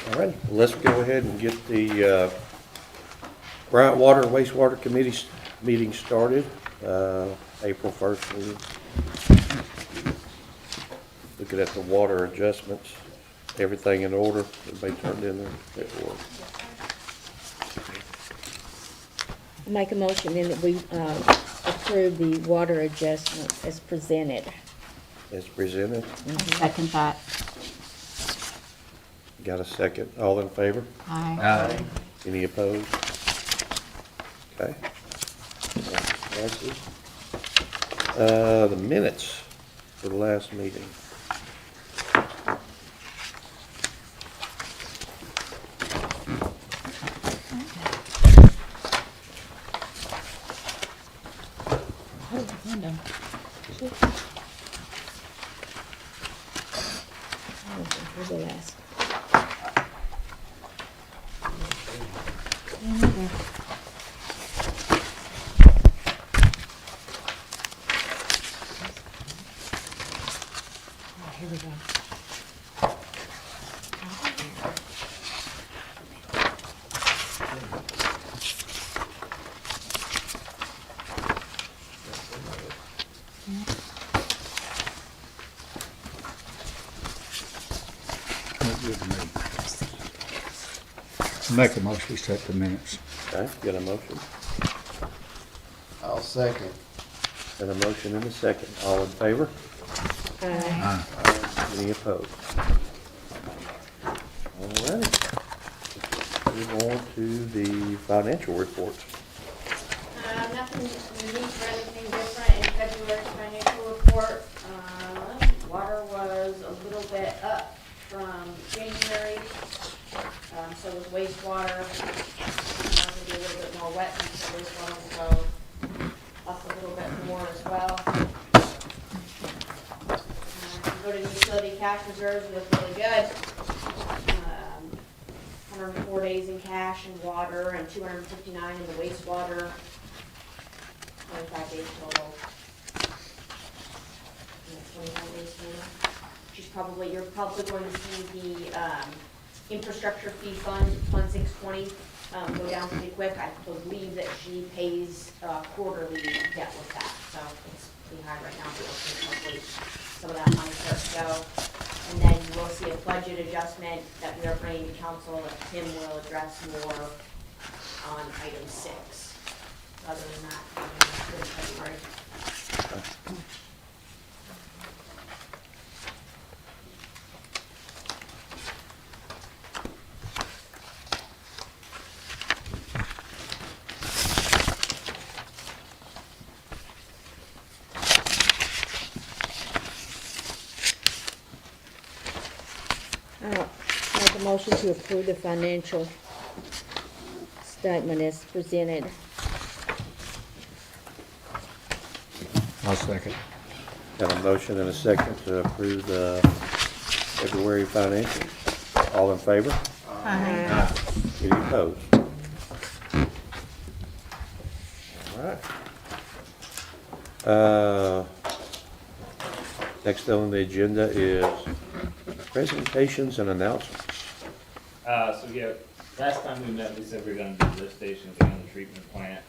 All right, let's go ahead and get the Bryant Water and Wastewater Committee meeting started, April 1st meeting. Looking at the water adjustments, everything in order, everybody turned in their paperwork. Make a motion then that we approve the water adjustment as presented. As presented, Second that. got a second, all in favor? Aye. Any opposed? Okay. Passes. The minutes for the last meeting. For the last. Here we go. Look good to me. Make a motion, we set the minutes. Okay, got a motion? I'll second. Got a motion and a second. All in favor? Aye. Any opposed? All right. Move on to the financial reports. Nothing unique or anything different in February's financial report. Water was a little bit up from January, so was wastewater. It'll be a little bit more wet, so wastewater will go up a little bit more as well. Go to utility cash reserves, we look really good. 104 days in cash and water and 259 in the wastewater. 25 days total. Yeah, 25 days total. You're probably going to see the infrastructure fee fund 620, go down pretty quick. I believe that she pays quarterly debt with that, so it's pretty high right now, but we'll see hopefully some of that money starts to go. And then you will see a budget adjustment that we are bringing to council that Tim will address more on item 6. Other than that, good February. Make a motion to approve the financial statement as presented. I'll second. Got a motion and a second to approve the February financials. All in favor? Aye. Any opposed? All right. Next on the agenda is presentations and announcements. So yeah, last time we met, we said we were gonna do lift stations and the treatment plant.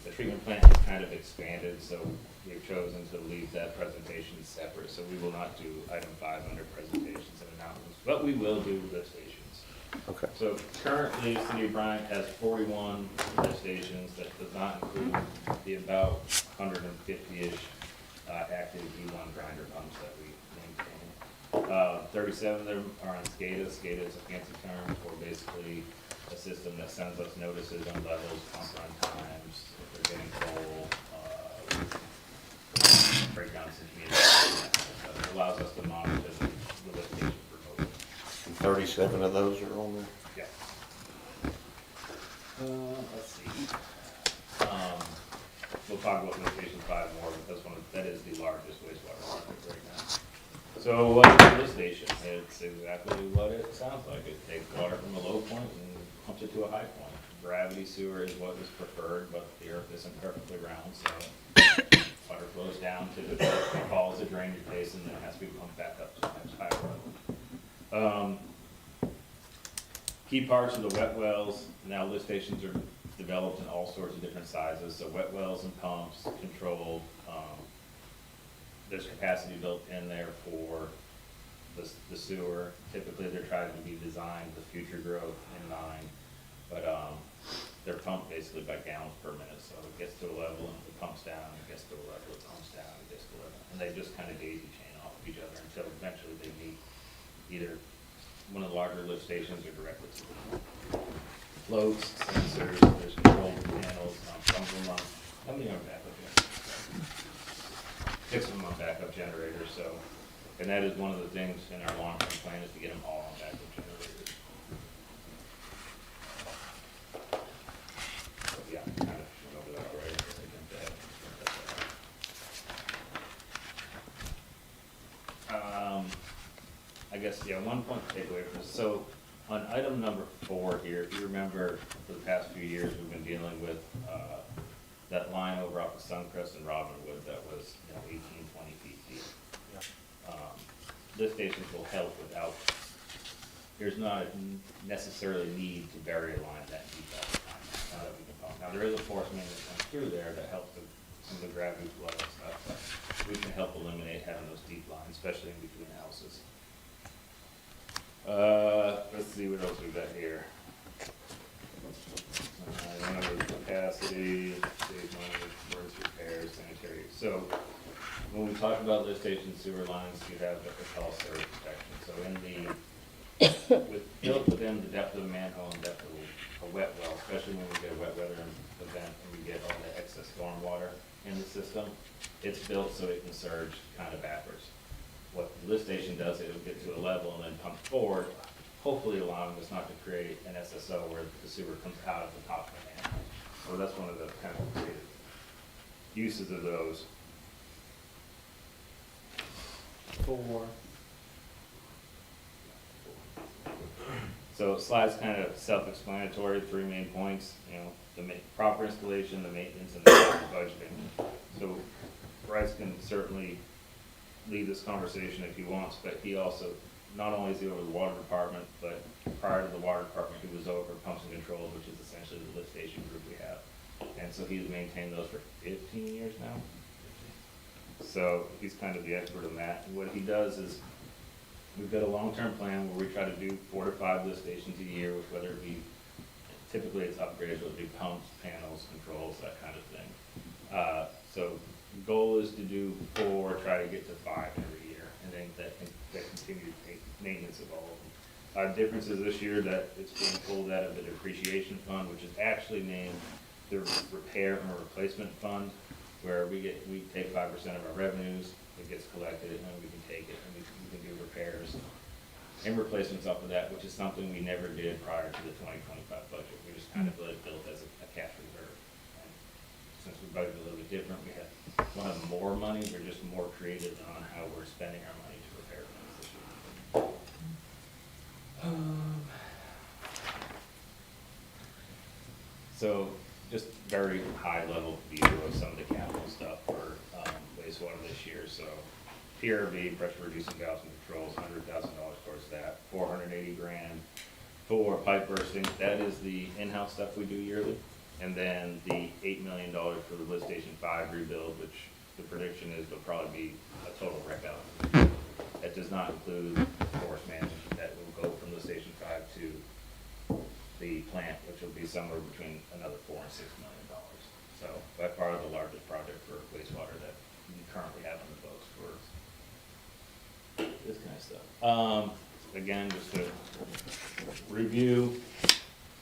The treatment plant has kind of expanded, so we've chosen to leave that presentation separate. So we will not do item 5 under presentations and announcements, but we will do lift stations. Okay. So currently, City of Bryant has 41 lift stations. That does not include the about 150-ish active E1 grinder pumps that we maintain. 37 of them are on SCADA. SCADA is a fancy term for basically a system that sends us notices on levels, pump run times, if they're getting full, breakdowns in communities. It allows us to monitor the lift station remotely. 37 of those are on there. Yeah. Let's see. We'll talk about lift station 5 more, but that is the largest wastewater project right now. So what is a lift station? It's exactly what it sounds like. It takes water from a low point and pumps it to a high point. Gravity sewer is what is preferred, but the earth isn't perfectly round, so water flows down to the falls, the drainage basin, and then it has to be pumped back up to the next higher level. Key parts of the wet wells, now lift stations are developed in all sorts of different sizes, so wet wells and pumps, controlled, there's capacity built in there for the sewer. Typically, they're trying to be designed with future growth in mind, but, they're pumped basically by gallons per minute, so it gets to a level and it pumps down, it gets to a level, it pumps down, it gets to a level, and they just kind of daisy chain off of each other until eventually they meet either one of the larger lift stations or directly to the floats, sensors, there's control panels, some of them on, how many are backup generators? 6 of them on backup generators, so, and that is one of the things in our long-term plan is to get them all on backup generators. So, yeah, kind of went over that already, but I think I guess, yeah, one point to take away from this. So on item number 4 here, if you remember, for the past few years, we've been dealing with that line over off of Suncrest and Robinwood that was, 18, 20 feet deep. Lift stations will help without, there's not necessarily need to bury a line that deep all the time. Now that we can pump. Now, there is a force main that comes through there that helps with some of the gravity flow and stuff, but we can help eliminate having those deep lines, especially in between houses. Let's see what else we've got here. Remember capacity, save money, emergency repairs, sanitary. So when we talk about lift station sewer lines, you have what they call surge protection. So in the, built within the depth of the manhole and depth of a wet well, especially when we get a wet weather event and we get all the excess storm water in the system, it's built so it can surge kind of backwards. What the lift station does, it'll get to a level and then pump forward, hopefully allowing us not to create an SSO where the sewer comes out of the top of the manhole. So that's one of the kind of creative uses of those. 4. So slide's kind of self-explanatory, 3 main points, the proper installation, the maintenance, and the budgeting. So Bryce can certainly lead this conversation if he wants, but he also, not only is he over the water department, but prior to the water department, he was over pumps and controls, which is essentially the lift station group we have. And so he's maintained those for 15 years now. So he's kind of the expert on that. And what he does is, we've got a long-term plan where we try to do 4 to 5 lift stations a year, with whether it be, typically it's upgrades, whether it be pumps, panels, controls, that kind of thing. So the goal is to do 4, try to get to 5 every year, and then that continued maintenance of all of them. Differences this year that it's being pulled out of the depreciation fund, which is actually named the repair and replacement fund, where we take 5% of our revenues, it gets collected, and then we can take it and we can do repairs and replacements off of that, which is something we never did prior to the 2025 budget. We just kind of let it built as a cash reserve. And since we budgeted a little bit different, we'll have more money, we're just more creative on how we're spending our money to repair things this year. So just very high level view of some of the capital stuff for wastewater this year. So PRV, pressure reducing valves and controls, $100,000 towards that, $480,000 for pipe bursting. That is the in-house stuff we do yearly. And then the $8 million for the lift station 5 rebuild, which the prediction is will probably be a total wreck out. That does not include forest management. That will go from the station 5 to the plant, which will be somewhere between another $4 and $6 million. So by far the largest project for wastewater that we currently have on the books for this kind of stuff. Again, just to review,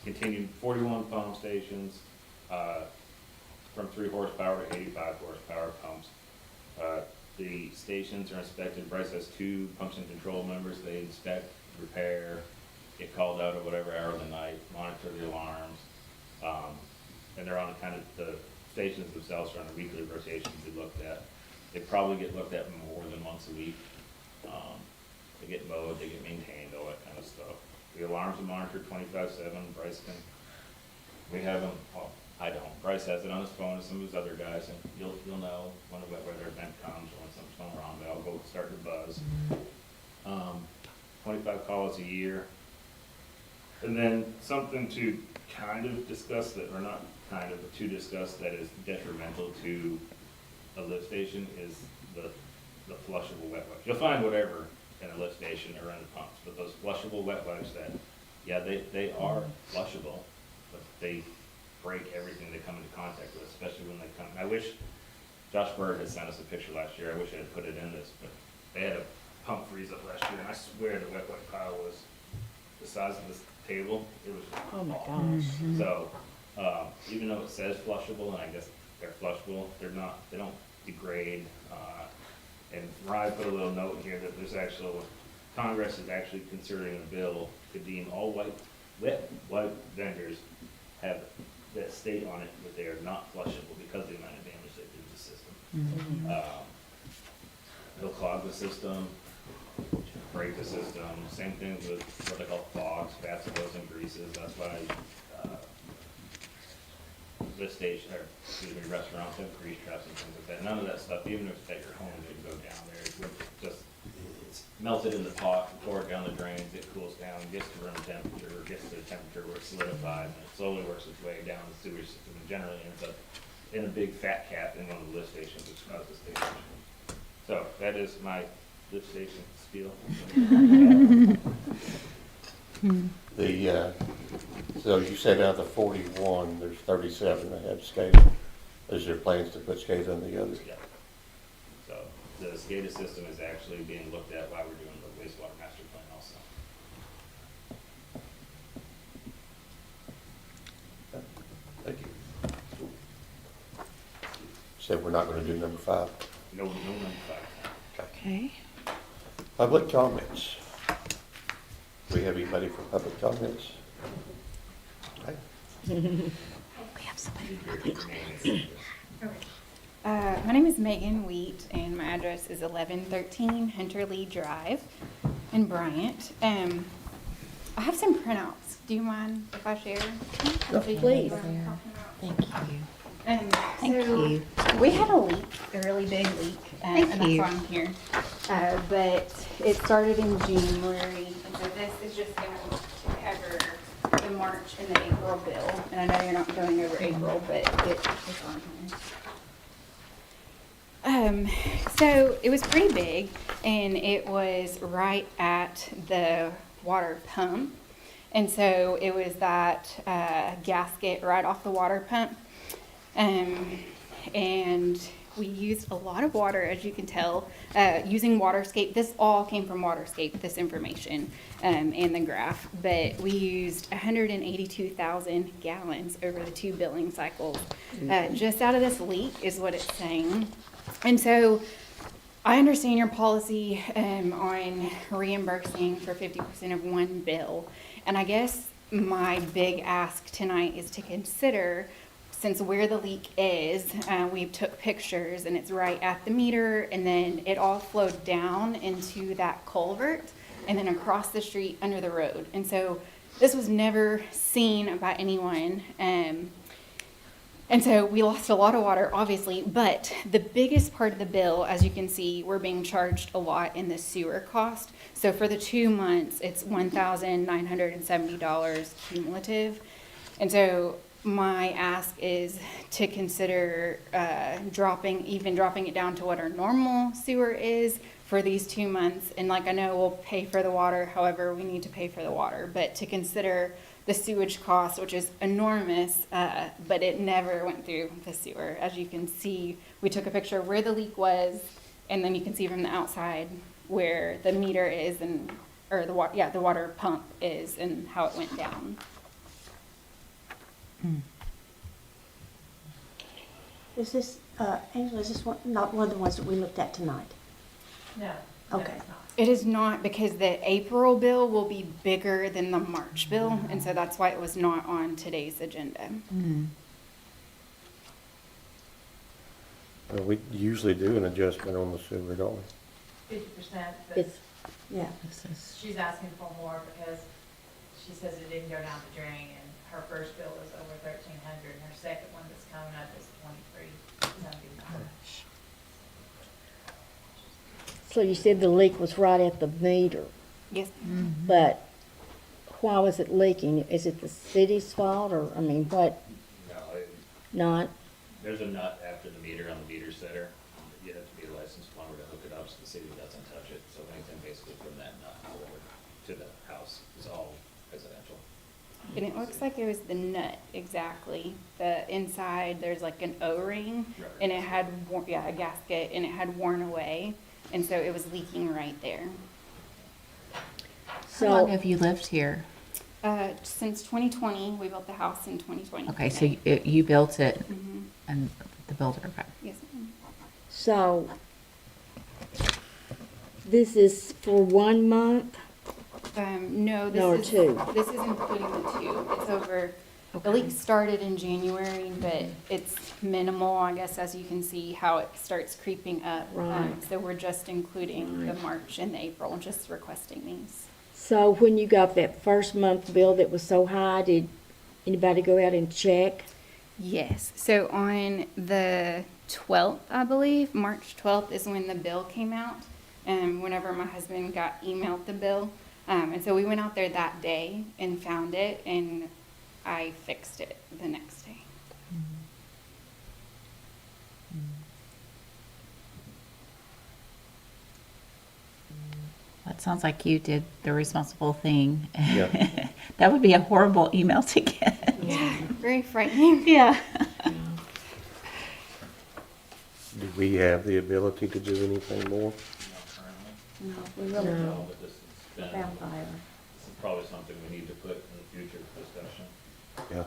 continued 41 pump stations, from 3 horsepower to 85 horsepower pumps. The stations are inspected. Bryce has 2 pumps and control members. They inspect, repair, get called out at whatever hour of the night, monitor the alarms, and they're on kind of, the stations themselves are on a weekly rotation to be looked at. They probably get looked at more than once a week. They get mowed, they get maintained, all that kind of stuff. The alarms are monitored 24/7. Bryce can, we have them, well, I don't. Bryce has it on his phone and some of his other guys, and you'll know when a wet weather event comes or when something's going wrong, they'll go start to buzz. 25 calls a year. And then something to kind of discuss that, or not kind of, but to discuss that is detrimental to a lift station is the flushable wet wipes. You'll find whatever in a lift station or in the pumps, but those flushable wet wipes that, yeah, they are flushable, but they break everything they come into contact with, especially when they come. I wish Josh Bird had sent us a picture last year. I wish I had put it in this, but they had a pump freeze up last year, and I swear the wet wipe pile was the size of this table. It was Oh, my awful. gosh. So, even though it says flushable, and I guess they're flushable, they're not, they don't degrade. And Ryan put a little note here that there's actual, Congress is actually considering a bill to deem all wet wipe vendors have that state on it that they are not flushable because of the amount of damage they do to the system. They'll clog the system, break the system. Same thing with what they call fogs, fats, oils, and greases. That's why lift station, or excuse me, restaurants have grease traps and things like that. None of that stuff, even if it's at your home, it can go down there. It would just, it's melted in the pot, pour it down the drains, it cools down, gets to room temperature, or gets to a temperature where it's solidified, and it slowly works its way down the sewage system, and generally ends up in a big fat cap in one of the lift stations, which causes station. So that is my lift station spiel. So you said out of the 41, there's 37 that have SCADA. Is there plans to put SCADA on the others? Yeah. So the SCADA system is actually being looked at while we're doing the wastewater master plan also. Thank you. Said we're not going to do number 5. No number 5. Okay. Public comments. Do we have anybody for public comments? Okay. We have somebody. My name is Megan Wheat, and my address is 1113 Hunter Lee Drive in Bryant. I have some printouts. Do you mind if I share? No. So you can Please. see what I'm talking about? Thank you. Thank you. We had a leak, a really big leak, and that's you. why I'm here. But it started in January, and so this is just going to cover the March and the April bill. And I know you're not going over April, but it's on here. So it was pretty big, and it was right at the water pump. And so it was that gasket right off the water pump. And we used a lot of water, as you can tell, using Waterscape. This all came from Waterscape, this information, and the graph. But we used 182,000 gallons over the 2 billing cycles. Just out of this leak is what it's saying. And so I understand your policy on reimbursing for 50% of one bill. And I guess my big ask tonight is to consider, since where the leak is, we took pictures and it's right at the meter, and then it all flowed down into that culvert and then across the street under the road. And so this was never seen by anyone. And so we lost a lot of water, obviously, but the biggest part of the bill, as you can see, we're being charged a lot in the sewer cost. So for the 2 months, it's $1,970 cumulative. And so my ask is to consider dropping it down to what our normal sewer is for these 2 months. And like, I know we'll pay for the water, however we need to pay for the water, but to consider the sewage cost, which is enormous, but it never went through the sewer. As you can see, we took a picture of where the leak was, and then you can see from the outside where the meter is, and or the water pump is, and how it went down. Is this, Angela, is this not one of the ones that we looked at tonight? No. Okay. It's not. It is not, because the April bill will be bigger than the March bill, and so that's why it was not on today's agenda. Well, we usually do an adjustment on the sewer, don't we? 50%, but It's, Yeah. she's asking for more because she says it didn't go down the drain, and her first bill was over 1,300, and her second one that's coming up is 2,379. so you said the leak was right at the meter, Yes. but why was it leaking? Is it the city's fault, or, I mean, what, No, not? there's a nut after the meter on the meter setter. You have to be a licensed plumber to hook it up, so the city doesn't touch it. So anything basically from that nut forward to the house is all residential. And it looks like it was the nut, exactly. The inside, there's like an O-ring, and it had, a gasket, and it had worn away, and so it was leaking right there. How long So, have you lived here? Since 2020, we built the house in 2020. Okay, so you built it Mhm. and the builder, okay. Yes, ma'am. so, this is for 1 month? No, No, or this is, two. this is including the two. It's over, the Okay. leak started in January, but it's minimal, I guess, as you can see how it starts creeping up. Right. So we're just including the Right. March and the April, just requesting these. So when you got that first month bill that was so high, did anybody go out and check? Yes, so on the 12th, I believe, March 12th is when the bill came out, whenever my husband got emailed the bill. And so we went out there that day and found it, and I fixed it the next day. That sounds like you did the responsible thing. Yeah. That would be a horrible email to get. Very frightening. Yeah. Do we have the ability to do anything more? Not currently. No, we really No. don't. But this has been, Bound by her. this is probably something we need to put in the future for discussion. Yeah.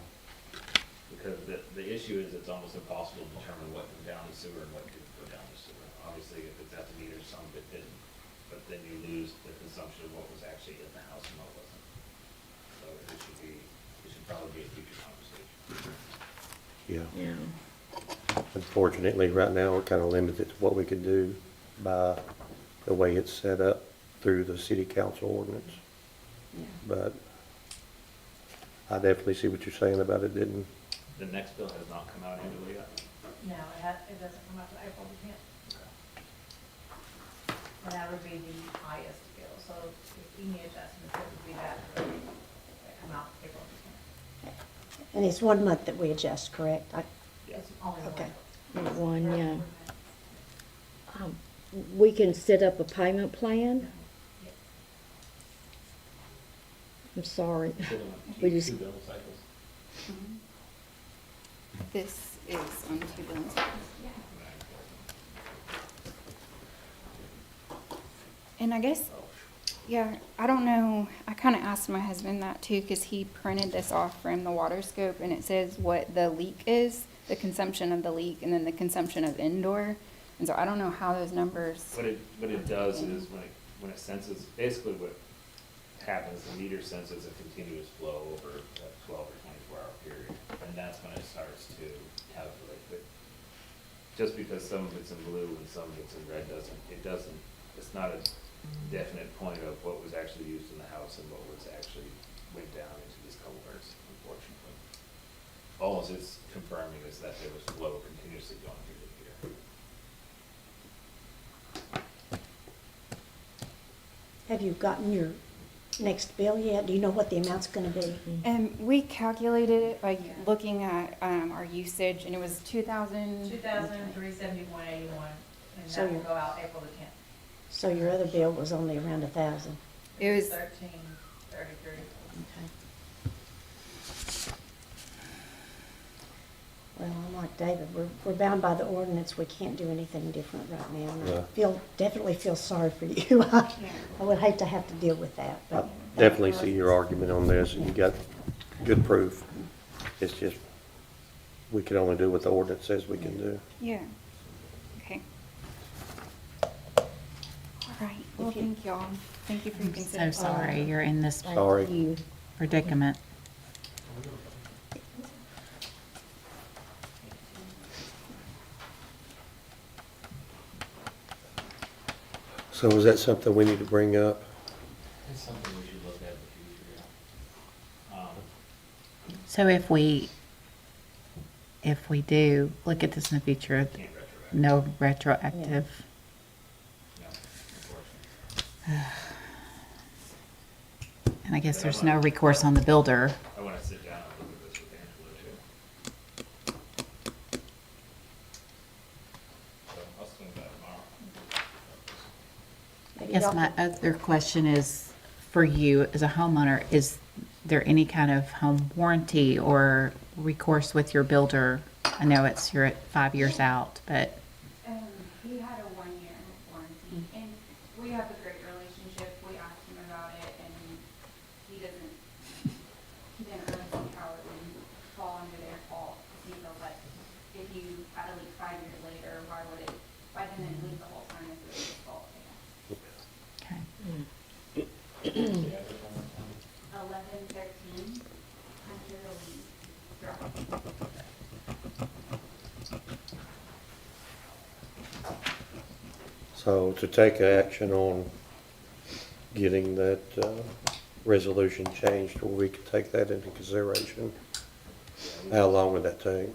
Because the issue is it's almost impossible to determine what went down the sewer and what didn't go down the sewer. Obviously, if it's at the meter, some of it didn't, but then you lose the consumption of what was actually in the house and what wasn't. So it should probably be a future conversation. Yeah. Yeah. Unfortunately, right now, we're kind of limited to what we could do by the way it's set up through the city council ordinance. Yeah. But I definitely see what you're saying about it didn't. The next bill has not come out into yet. No, it doesn't come out till April the 10th. And that would be the highest bill, so if any adjustments, it would be that come out April the 10th. And it's 1 month that we adjust, correct? Yes. It's only one. Okay. One, yeah. We can set up a payment plan? Yes. I'm sorry. Two We just- bill cycles. This is on 2 bills. And I guess, yeah, I don't know, I kind of asked my husband that too, because he printed this off from the water scope, and it says what the leak is, the consumption of the leak, and then the consumption of indoor. And so I don't know how those numbers. What it does is when it senses, basically what happens, the meter senses a continuous flow over a 12 or 24-hour period, and that's when it starts to calculate. But just because some of it's in blue and some of it's in red it's not a definite point of what was actually used in the house and what was actually went down into these culverts, unfortunately. All it's confirming is that there was flow continuously going through the meter. Have you gotten your next bill yet? Do you know what the amount's gonna be? And we calculated it by looking at our usage, and it was 2,000. 2,371.81, and So that will you're- go out April the 10th. So your other bill was only around 1,000. It was 1333. Okay. Well, I'm like David, we're bound by the ordinance, we can't do anything different right now. And I Yeah. definitely feel sorry for you. I would hate to have to deal with that, I but. definitely see your argument on this, and you got good proof. It's just, we can only do what the ordinance says we can do. Yeah. Okay. All right. Well, If you- thank y'all. Thank you for your I'm so consideration. sorry you're in this Thank Sorry. you. predicament. So is that something we need to bring up? It's something we should look at in the future, yeah. So if we do look at this in the future, Can't retroact. no retroactive. No, unfortunately. And I guess there's no recourse on the builder. I wanna sit down and look at this with Angela too. So I'll swing by tomorrow. I guess my other question is, for you as a homeowner, is there any kind of home warranty or recourse with your builder? I know you're at 5 years out, but He had a 1-year warranty, and we have a great relationship. We asked him about it, and he didn't really see how it would fall under their fault. He felt like if you had a leak 5 years later, why didn't it leak the whole time if it was his fault? okay. 1113 Hunter Lee Drive. So to take action on getting that resolution changed, where we could take that into consideration, how long would that take?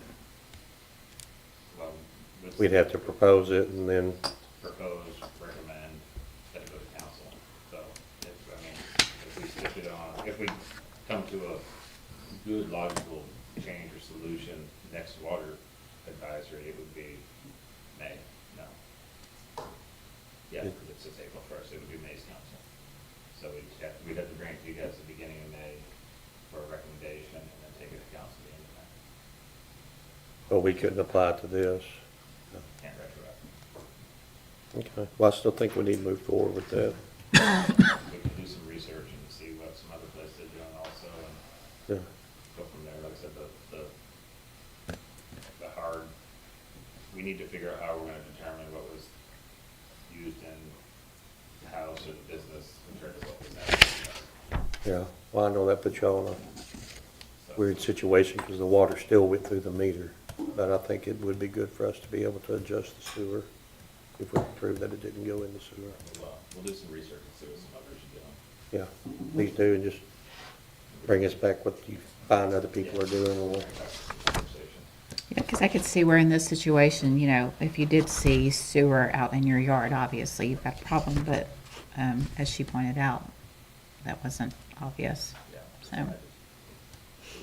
Well, let's We'd have to propose it and then, propose, recommend, that it go to council. So if we stick it on, if we come to a good logical change or solution, next water advisory, it would be May, no. Yeah, because it says April 1st, it would be May's council. So we'd have to bring it to you guys at the beginning of May for a recommendation and then take it to council at the end of May. but we couldn't apply it to this. Can't retroact. Okay, well, I still think we need to move forward with that. We can do some research and see what some other places are doing also and Yeah. go from there. Like I said, the hard, we need to figure out how we're gonna determine what was used in the house or the business compared to what was actually. Yeah, well, I know that puts y'all in So, a weird situation because the water still went through the meter. But I think it would be good for us to be able to adjust the sewer if we can prove that it didn't go in the sewer. We'll do some research and see what some others are doing. Yeah, please do, and just bring us back what you find other people are doing. and we'll- Conversation. Yeah, because I could see where in this situation, if you did see sewer out in your yard, obviously you've got a problem, but as she pointed out, that wasn't obvious. Yeah. So,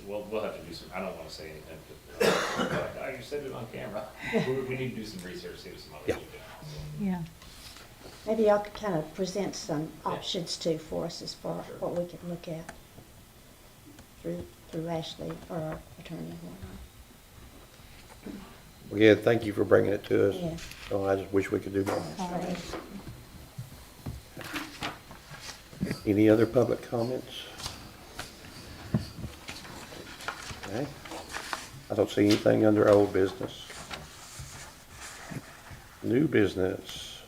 We'll have to do some, I don't wanna say anything, oh, you said it on camera. We need to do some research, see what some others are Yeah. doing. yeah. Maybe y'all could kind of present some options too for us as far as Sure. what we could look at through Ashley or our attorney and whatnot. Well, yeah, thank you for bringing it to us. Yeah. So I just wish we could do more. All right. Any other public comments? Okay. I don't see anything under old business. New business.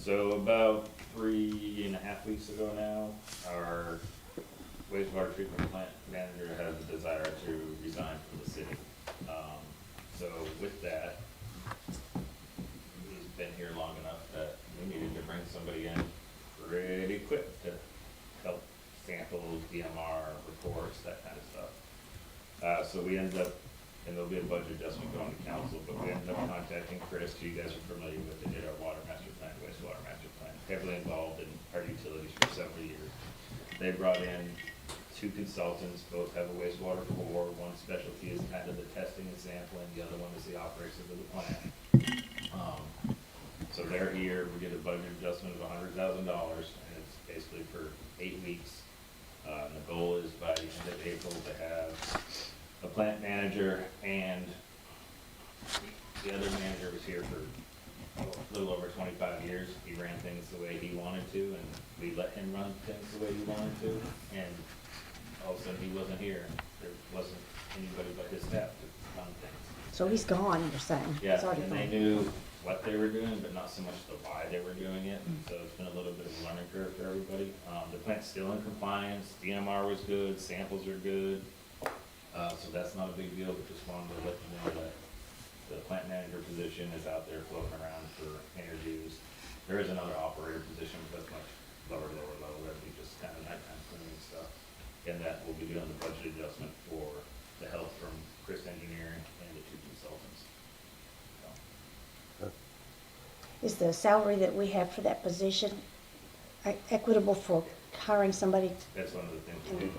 So about 3.5 weeks ago now, our wastewater treatment plant manager has a desire to resign from the city. So with that, he's been here long enough that we needed to bring somebody in pretty quick to help sample DMR reports, that kind of stuff. So we ended up, and there'll be a budget adjustment going to council, but we ended up contacting Chris, who you guys are familiar with, that did our water master plan, wastewater master plan, heavily involved in our utilities for several years. They brought in 2 consultants, both have a wastewater core. One specialty is kind of the testing and sampling, the other one is the operations of the plant. So they're here, we did a budget adjustment of $100,000, and it's basically for 8 weeks. And the goal is by the end of April to have a plant manager, and the other manager was here for a little over 25 years. He ran things the way he wanted to, and we let him run things the way he wanted to, and all of a sudden he wasn't here, and there wasn't anybody but his staff to run things. So he's gone, you're saying? Yeah, He's already and they gone. knew what they were doing, but not so much the why they were doing it, so it's been a little bit of a learning curve for everybody. The plant's still in compliance, DMR was good, samples are good, so that's not a big deal, but just wanted to let you know that the plant manager position is out there floating around for interviews. There is another operator position, but that's much lower level, that'd be just kind of nighttime cleaning stuff. And that will be doing the budget adjustment for the help from Chris Engineering and the 2 consultants. So, Is the salary that we have for that position equitable for hiring somebody? That's one of the things we did.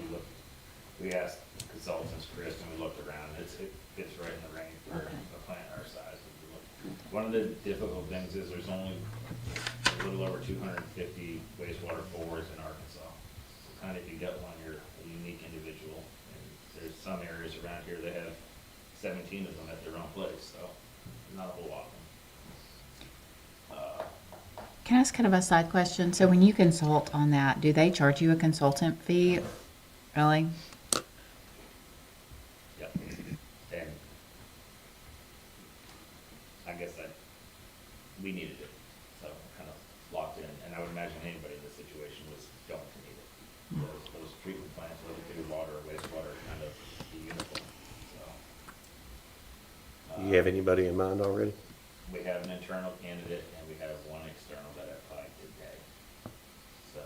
We asked consultants, Chris, and we looked around. It fits right in the range for Okay. a plant our size. One of the difficult things is there's only a little over 250 wastewater forwards in Arkansas. So kind of if you get one, you're a unique individual. And there's some areas around here that have 17 of them at their own place, so not a whole lot of them. Can I ask kind of a side question? So when you consult on that, do they charge you a consultant fee? Really? Yep. And I guess we needed it, so kind of locked in. And I would imagine anybody in this situation was going to need it. Those treatment plants, whether it be water or wastewater, are kind of uniform, so. You have anybody in mind already? We have an internal candidate and we have one external that applied today. So,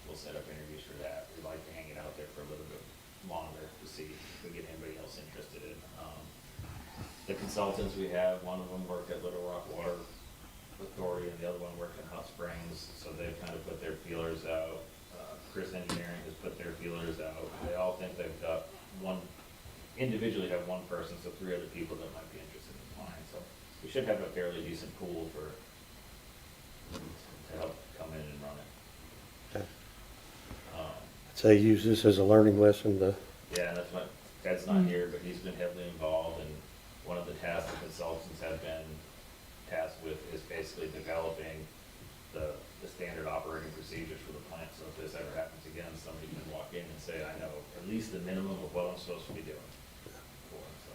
we'll set up interviews for that. We'd like to hang it out there for a little bit longer to see if we get anybody else interested in. The consultants we have, one of them worked at Little Rock Water Authority and the other one worked in Hot Springs, so they've kind of put their feelers out. Chris Engineering has put their feelers out. They all think they've got individually have one person, so 3 other people that might be interested in applying. So we should have a fairly decent pool to help come in and run it. Okay. I'd say use this as a learning lesson to, Yeah, and that's what, Ted's not here, but he's been heavily involved, and one of the tasks the consultants have been tasked with is basically developing the standard operating procedures for the plant, so if this ever happens again, somebody can walk in and say, I know at least the minimum of what I'm supposed to be doing for it, so.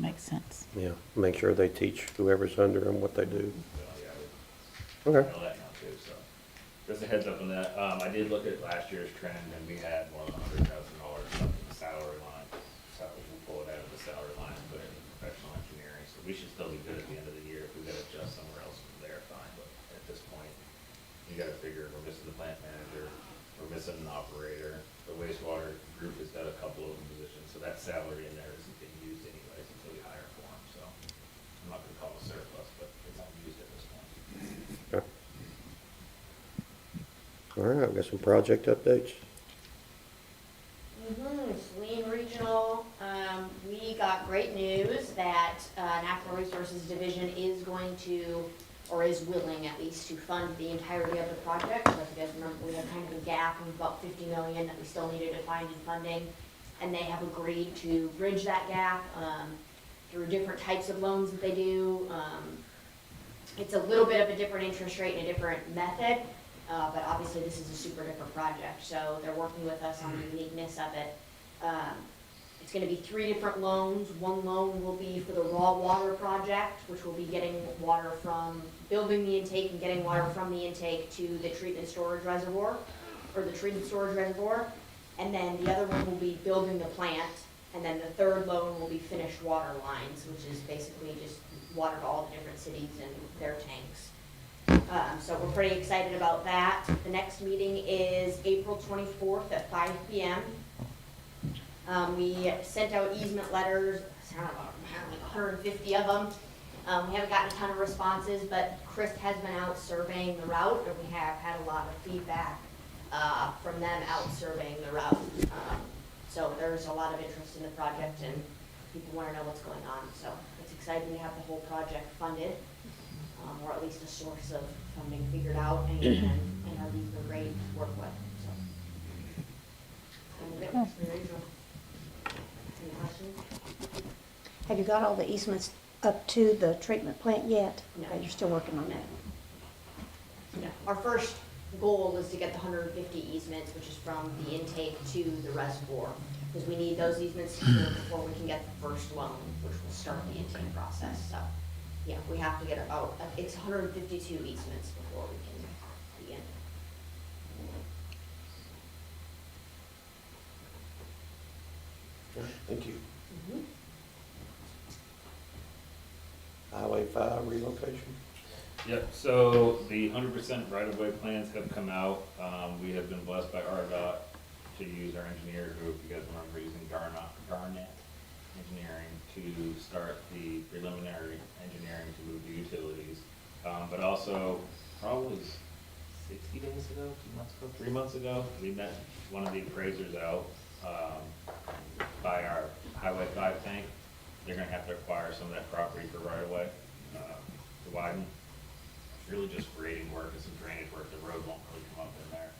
Makes sense. yeah, make sure they teach whoever's under them what they do. Yeah, Okay. I know that now too, so. Just a heads up on that. I did look at last year's trend and we had more than $100,000 up in the salary line. So we'll pull it out of the salary line and put it in professional engineering. So we should still be good at the end of the year. If we gotta adjust somewhere else from there, fine. But at this point, you gotta figure we're missing the plant manager, we're missing an operator. The wastewater group has got a couple open positions, so that salary in there isn't being used anyways until we hire for them. So I'm not gonna call it surplus, but it's unused at this point. Okay. All right, I've got some project updates. Saline Regional, we got great news that Natural Resources Division is going to, or is willing at least, to fund the entirety of the project. So if you guys remember, we had kind of a gap of about 50 million that we still needed to find in funding, and they have agreed to bridge that gap through different types of loans that they do. It's a little bit of a different interest rate and a different method, but obviously this is a super different project, so they're working with us on the uniqueness of it. It's gonna be 3 different loans. One loan will be for the raw water project, which will be getting water from, building the intake and getting water from the intake to the treatment storage reservoir, or the treatment storage reservoir. And then the other one will be building the plant, and then the third loan will be finished water lines, which is basically just water to all the different cities and their tanks. So we're pretty excited about that. The next meeting is April 24th at 5 p.m. We sent out easement letters, I don't know, apparently 150 of them. We haven't gotten a ton of responses, but Chris has been out surveying the route, and we have had a lot of feedback from them out surveying the route. So there's a lot of interest in the project, and people want to know what's going on. So it's exciting to have the whole project funded, or at least a source of funding figured out, and our leads are great to work with. So. Cool. Any questions? Have you got all the easements up to the treatment plant yet? No. Okay, you're still working on that. Yeah. Our first goal is to get the 150 easements, which is from the intake to the reservoir, because we need those easements secured before we can get the first loan, which will start the intake process. So, yeah, we have to get about, it's 152 easements before we can begin. Thank you. Highway 5 relocation. Yep, so the 100% right-of-way plans have come out. We have been blessed by RDOT to use our engineer group, you guys remember using Garnet Engineering to start the preliminary engineering to move the utilities. But also, probably 60 days ago, 2 months 3 months ago, we met one of the appraisers out, by our Highway 5 tank. They're gonna have to acquire some of that property for right of way, to widen. It's really just grading work and some drainage work, the road won't really come up in there.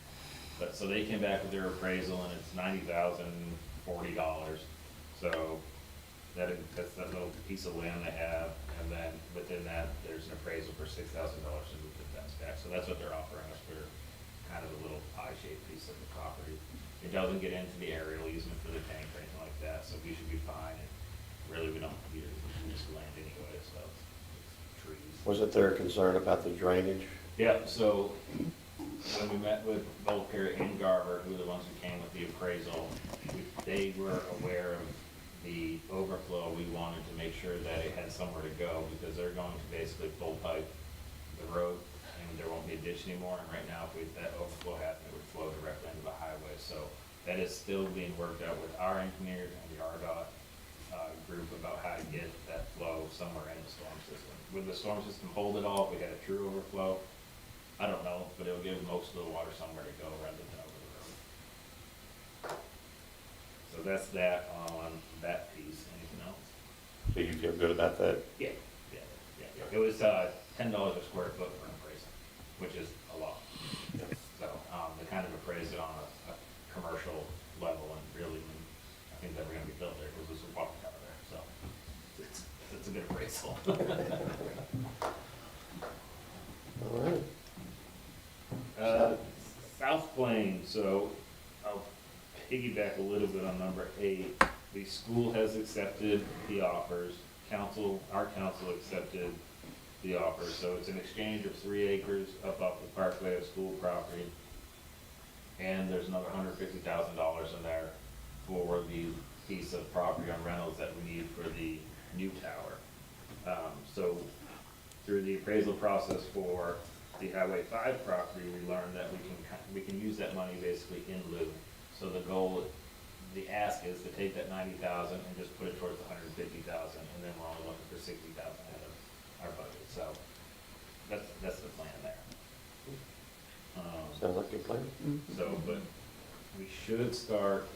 But, so they came back with their appraisal and it's $90,040. So that's that little piece of land they have, and then within that, there's an appraisal for $6,000 to move the fence back. So that's what they're offering us for kind of a little pie-shaped piece of the property. It doesn't get into the aerial easement for the tank or anything like that, so we should be fine. And really, we don't need this land anyway, so it's trees. Wasn't there a concern about the drainage? Yeah, so when we met with both Perry and Garver, who were the ones who came with the appraisal, they were aware of the overflow. We wanted to make sure that it had somewhere to go, because they're going to basically full pipe the road, and there won't be a ditch anymore. And right now, if that overflow happened, it would flow directly into the highway. So that is still being worked out with our engineers and the RDOT group about how to get that flow somewhere in the storm system. Would the storm system hold it all if we had a true overflow? I don't know, but it'll give most of the water somewhere to go rather than over the road. So that's that on that piece. Anything else? Do you feel good about that? Yeah. It was $10 a square foot for an appraisal, which is a lot. So they kind of appraised it on a commercial level, and really, I think that we're gonna be built there because there's a water tower there. So it's a good appraisal. All right. South Plain, so I'll piggyback a little bit on number 8. The school has accepted the offers. Our council accepted the offer, so it's an exchange of 3 acres up off the parkway of school property. And there's another $150,000 in there for the piece of property on Reynolds that we need for the new tower. So through the appraisal process for the Highway 5 property, we learned that we can use that money basically in lieu. So the goal, the ask is to take that $90,000 and just put it towards the $150,000, and then we're only looking for $60,000 out of our budget. So that's the plan there. Sounds like a plan. So, but we should start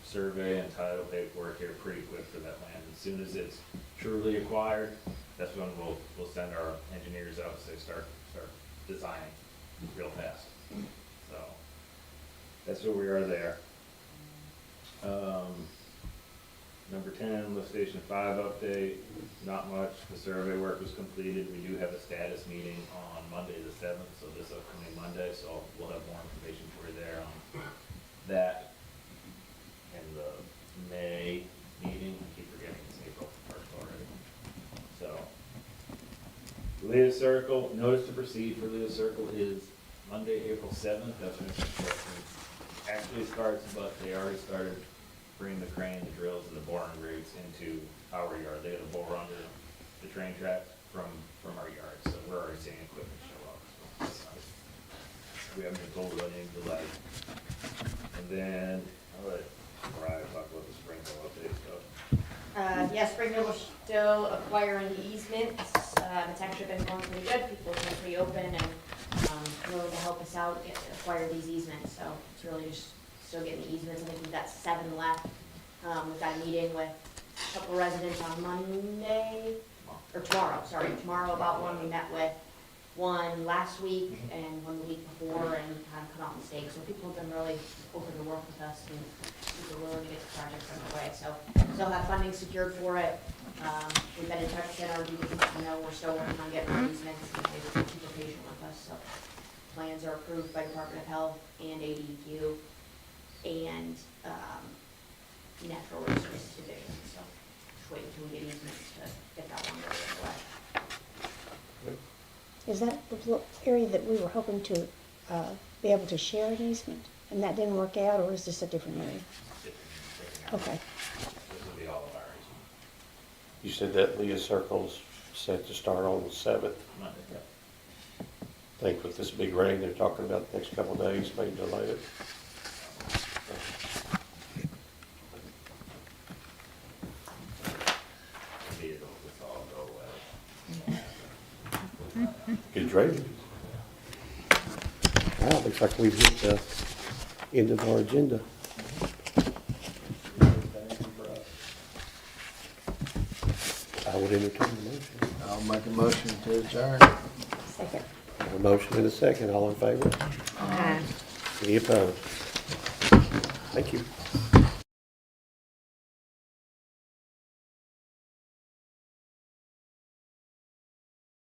survey and title paperwork here pretty quick for that land. As soon as it's truly acquired, that's when we'll send our engineers out and say start designing real fast. So that's where we are there. Number 10, lift station 5 update. Not much. The survey work was completed. We do have a status meeting on Monday the 7th, so this upcoming Monday. So we'll have more information for you there on that. And the May meeting, I keep forgetting it's April 1st already. So Leah Circle, notice to proceed for Leah Circle is Monday, April 7th. That's when construction actually starts, but they already started bringing the crane, the drills, and the boring rigs into our yard. They had a bore under the train tracks from our yard, so we're already seeing equipment show up. So that's nice. We haven't been told about any delay. And then I'll let Mariah talk about the Springville update stuff. Yes, Springfield, we're still acquiring the easements. It's actually been going pretty good. People have been pretty open and willing to help us out acquire these easements. So it's really just still getting the easements. I think we've got 7 left. We've got a meeting with a couple residents on Monday, or tomorrow, sorry, tomorrow about one. We met with one last week and one the week before, and kind of cut off mistakes. So people have been really open to work with us and people willing to get the projects underway. So still have funding secured for it. We've been in touch with NRD, we're still working on getting our easements, and they've been super patient with us. So plans are approved by Department of Health and ADQ and Natural Resources Division. So just waiting until we get easements to get that one ready away. Is that the area that we were hoping to be able to share an easement, and that didn't work out, or is this a different area? Okay. This will be all of ours. You said that Leah Circle's set to start on the 7th. Monday, yeah. I think with this big rain they're talking about the next couple of days may delay it. Maybe it'll just all go away. Good drainage. All right, looks like we've hit the end of our agenda. I would entertain a motion. I'll make a motion to adjourn. Second. A motion and a second, all in favor? Aye. Any opposed? Thank you.